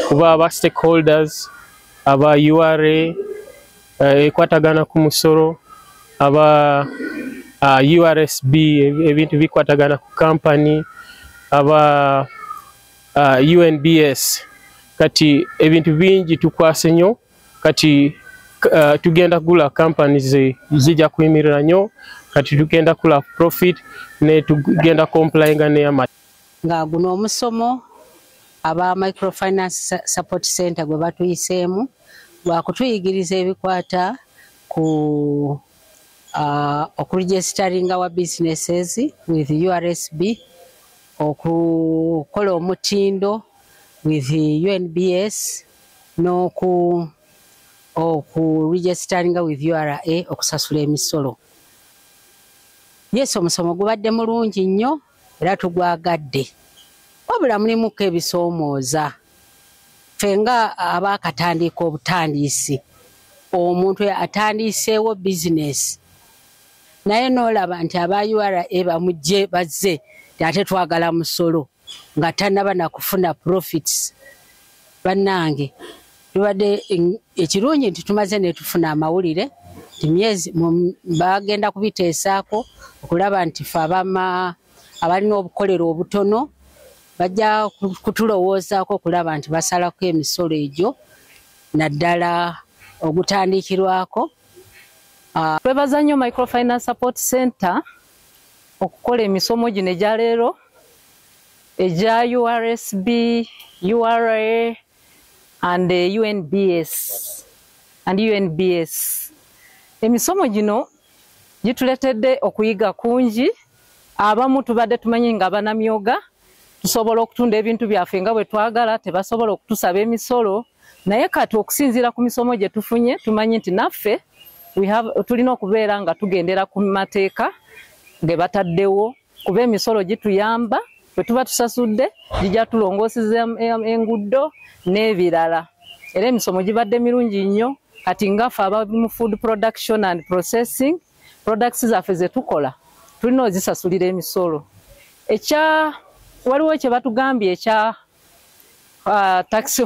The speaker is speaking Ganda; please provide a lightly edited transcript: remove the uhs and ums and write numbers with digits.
kuba aba stakeholders aba URA ekwatagana ku musoro aba URSB ebintu bikwatagana ku company aba UNBS kati ebintu bingi tukwase nnyo kati tugenda kugula companies zijja kuyimirira nnyo kati tugenda kula profit ne tugenda complyinga ne nga guno omusomo aba microfinance support center gwe batuyiseemu gwakutuyigiriza ebikwata ku okuregisteringa wa businesses with URSB, okukola omutindo with UNBS, okuregisteringa with URA, okusasula emisolo. Yes, omusomo gubadde mulungi nnyo era tugwagadde. Wabula mulimuko ebisoomooza. Ffe nga abaakatandika obutandiisi, omuntu atandiiseewo bizinesi naye n'olaba nti aba URA bamujje bazze ate twagala musolo nga tannaba nakufuna profits. Bannange tubadde ekirungi nti tumaze ne tufuna amawulire nti myezi bagenda kubiteesaako okulaba nti ffe abalina obukolero obutono bajja kutulowoozaako okulaba nti basalako emisolo egyo naddala ogutandikirwako. Twebaza nnyo Microfinance Support Center okukola emisomo gino egya leero egya URSB, URA and UNBS. Emisomo gino gituletedde okuyiga kungi. Abamu tubadde tumanyi nga banamyoga tusobola okutunda ebintu byaffe nga bwe twagala, tebasobola okutusaba emisolo, naye kati okusinziira ku misomo gye tufunye tumanyi nti naffe tulina okubeera nga tugendera ku mateeka ge bataddewo, kuba emisolo gituyamba bwe tuba tusasudde gijja tulongooseza enguudo n'ebirala. Era emisomo gibadde mirungi nnyo kati ngaffe aba mu food production and processing products zaffe ze tukola tulina ozisasulira emisolo. Waliwo kye batugambye ekya tax